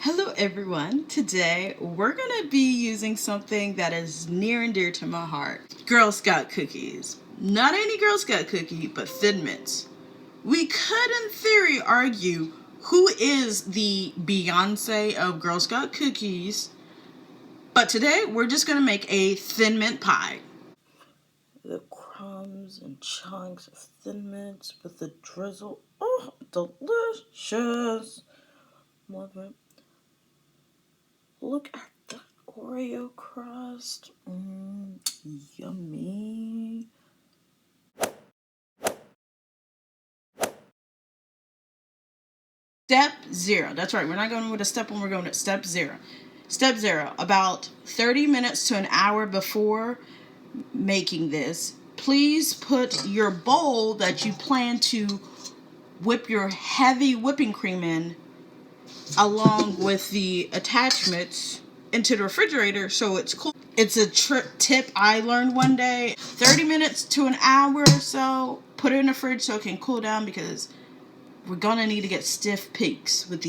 Hello everyone. Today we're going to be using something that is near and dear to my heart. Girl Scout cookies. Not any Girl Scout cookie, but Thin Mints. We could in theory argue who is the Beyonce of Girl Scout cookies, but today we're just going to make a Thin Mint pie. The crumbs and chunks of Thin Mints with the drizzle. Oh, delicious. Love it. Look at the Oreo crust. Yummy. Step 0. That's right. We're not going with a step 1. We're going at step 0. Step 0. About 30 minutes to an hour before making this, please put your bowl that you plan to whip your heavy whipping cream in along with the attachments into the refrigerator so it's cool. It's a tip I learned one day. 30 minutes to an hour or so. Put it in the fridge so it can cool down because we're gonna need to get stiff peaks with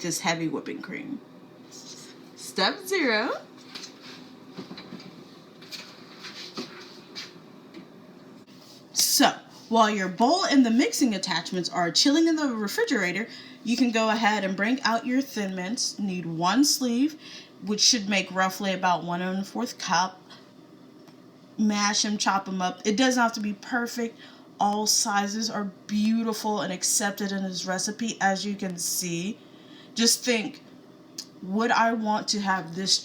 this heavy whipping cream. Step 0. So, while your bowl and the mixing attachments are chilling in the refrigerator, you can go ahead and bring out your Thin Mints. You need 1 sleeve, which should make roughly about 1 1/4 cup. Mash them, chop them up. It doesn't have to be perfect. All sizes are beautiful and accepted in this recipe, as you can see. Just think, would I want to have this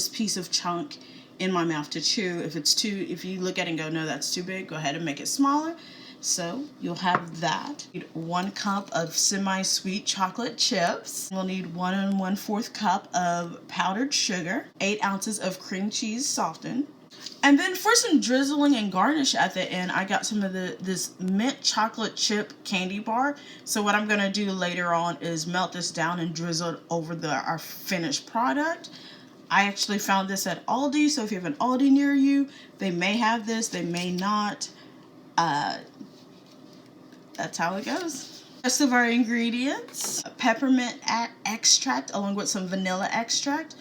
piece of chunk in my mouth to chew? If you look at it and go, no, that's too big, go ahead and make it smaller. So you'll have that. You need 1 cup of semi-sweet chocolate chips. We'll need 1 1/4 cup of powdered sugar, 8 ounces of cream cheese softened. And then for some drizzling and garnish at the end, I got some of this mint chocolate chip candy bar. So what I'm going to do later on is melt this down and drizzle it over our finished product. I actually found this at Aldi, so if you have an Aldi near you, they may have this, they may not. That's how it goes. Rest of our ingredients: peppermint extract along with some vanilla extract,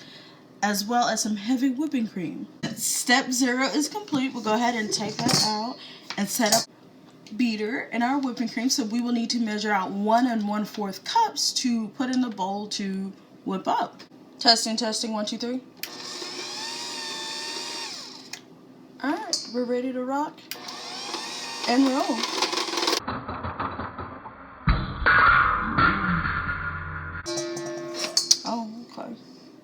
as well as some heavy whipping cream. Step 0 is complete. We'll go ahead and take that out and set up beater in our whipping cream. So we will need to measure out 1 1/4 cups to put in the bowl to whip up. Testing, 1, 2, 3. Alright, we're ready to rock and roll. Oh, okay.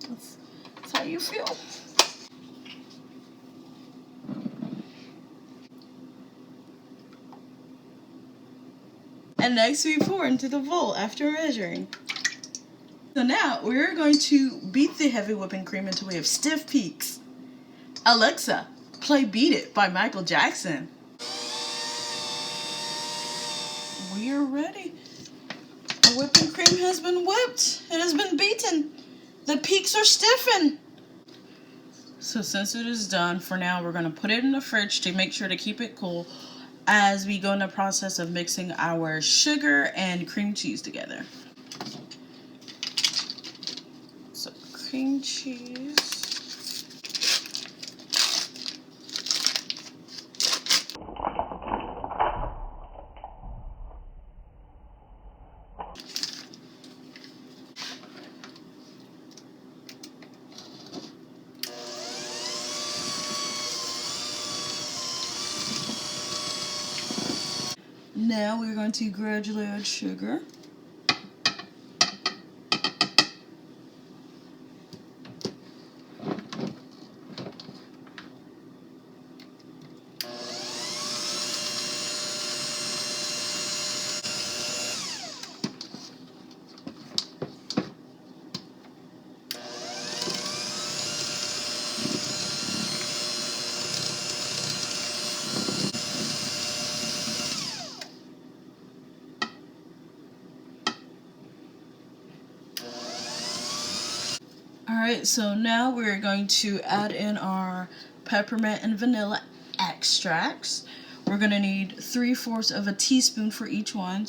That's how you feel. And next we pour into the bowl after measuring. So now we're going to beat the heavy whipping cream until we have stiff peaks. Alexa, play Beat It by Michael Jackson. We are ready. The whipping cream has been whipped. It has been beaten. The peaks are stiffened. So since it is done, for now we're going to put it in the fridge to make sure to keep it cool as we go in the process of mixing our sugar and cream cheese together. So cream cheese. Now we're going to gradually add sugar. Alright, so now we're going to add in our peppermint and vanilla extracts. We're going to need 3/4 of a teaspoon for each one.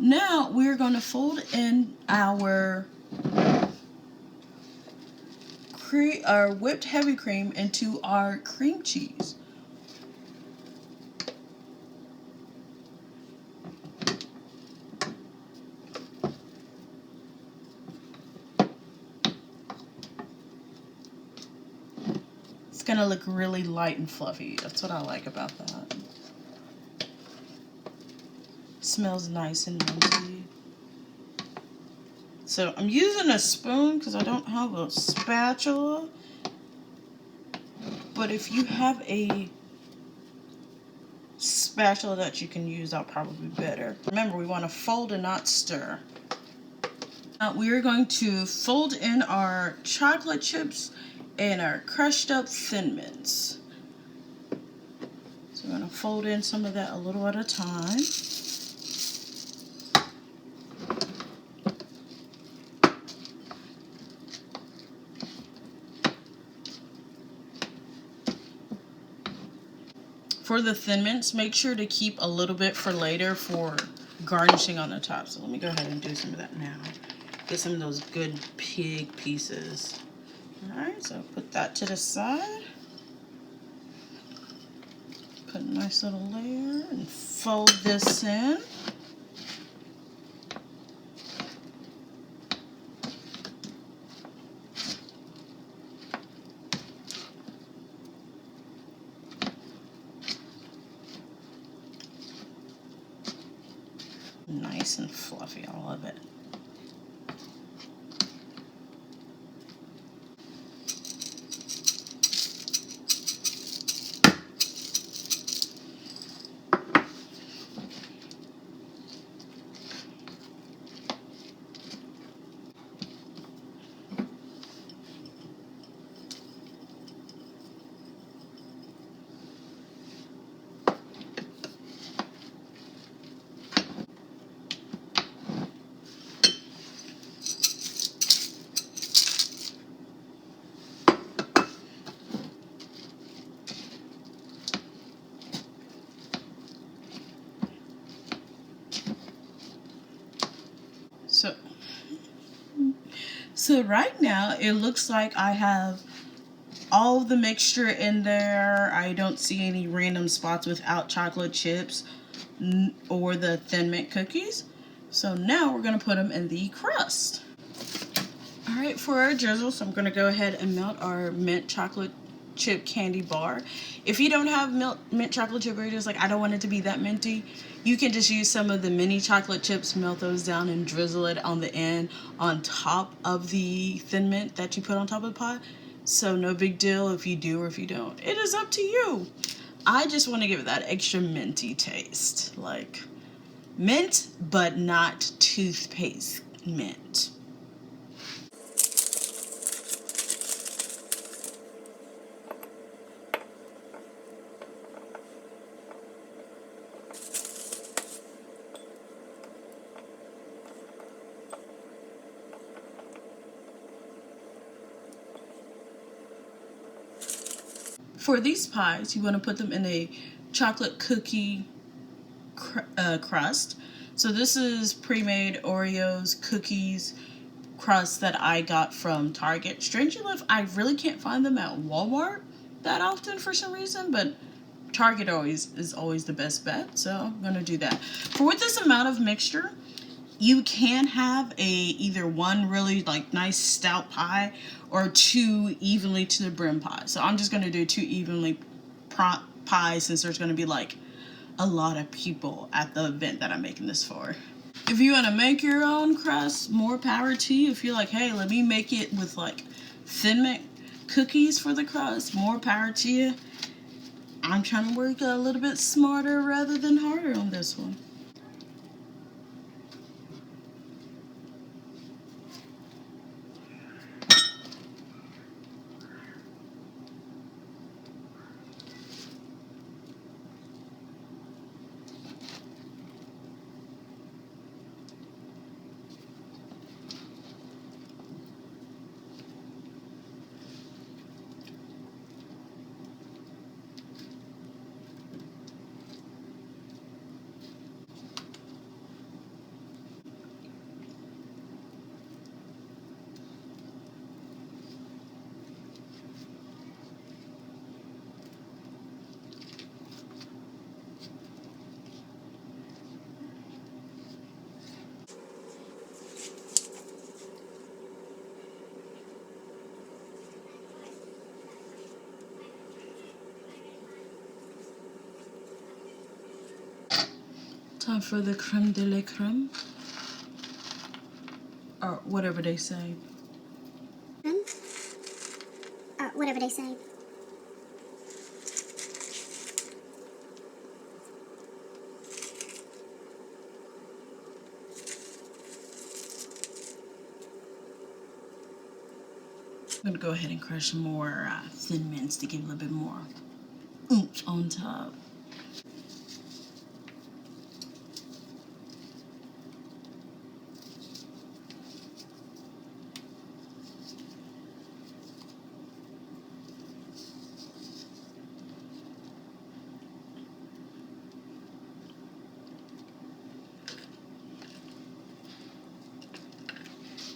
Now we're going to fold in our whipped heavy cream into our cream cheese. It's gonna look really light and fluffy. That's what I like about that. Smells nice and minty. So I'm using a spoon because I don't have a spatula. But if you have a spatula that you can use, that'll probably be better. Remember, we want to fold and not stir. Now we are going to fold in our chocolate chips and our crushed up Thin Mints. So we're going to fold in some of that a little at a time. For the Thin Mints, make sure to keep a little bit for later for garnishing on the top. So let me go ahead and do some of that now. Get some of those good pig pieces. Alright, so put that to the side. Put a nice little layer and fold this in. Nice and fluffy, I love it. So right now it looks like I have all of the mixture in there. I don't see any random spots without chocolate chips or the Thin Mint cookies. So now we're going to put them in the crust. Alright, for our drizzle, so I'm going to go ahead and melt our mint chocolate chip candy bar. If you don't have mint chocolate chip, or you're just like, I don't want it to be that minty, you can just use some of the mini chocolate chips, melt those down and drizzle it on the end on top of the Thin Mint that you put on top of the pie. So no big deal if you do or if you don't. It is up to you. I just want to give it that extra minty taste. Like mint, but not toothpaste mint. For these pies, you want to put them in a chocolate cookie crust. So this is pre-made Oreos cookies crust that I got from Target. Strangely enough, I really can't find them at Walmart that often for some reason, but Target is always the best bet, so I'm going to do that. For with this amount of mixture, you can have either one really like nice stout pie or two evenly to the brim pies. So I'm just going to do two evenly pies since there's going to be like a lot of people at the event that I'm making this for. If you want to make your own crust, more power to you. If you're like, hey, let me make it with like Thin Mint cookies for the crust, more power to you. I'm trying to work a little bit smarter rather than harder on this one. Time for the creme de la creme. Or whatever they say. Or whatever they say. I'm gonna go ahead and crush some more thin mints to give a little bit more oomph on top.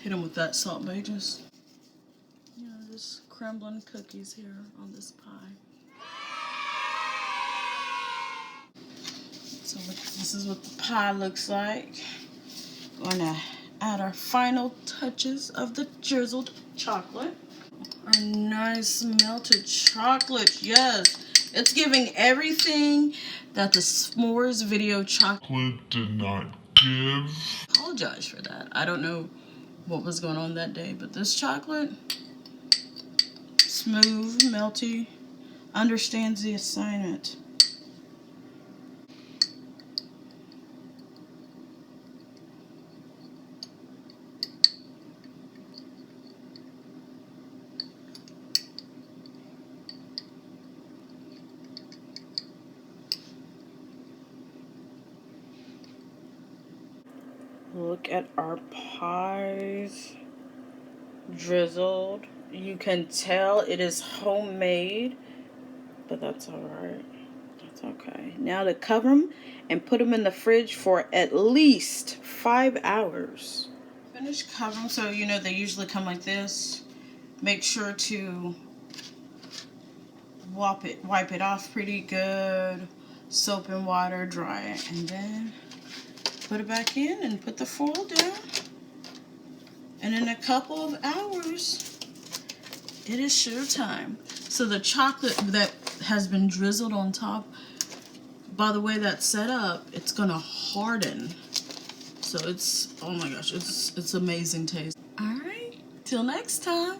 Hit them with that Salt Bae. Just, you know, just crumbling cookies here on this pie. So this is what the pie looks like. Going to add our final touches of the drizzled chocolate. Our nice melted chocolate, yes. It's giving everything that the s'mores video chocolate did not give. Apologize for that. I don't know what was going on that day, but this chocolate, smooth, melty, understands the assignment. Look at our pies drizzled. You can tell it is homemade, but that's all right. That's okay. Now to cover them and put them in the fridge for at least 5 hours. Finish covering, so you know they usually come like this. Make sure to wipe it off pretty good. Soap and water, dry it, and then put it back in and put the foil down. And in a couple of hours, it is show time. So the chocolate that has been drizzled on top, by the way that's set up, it's gonna harden. So it's, oh my gosh, it's amazing taste. All right, till next time.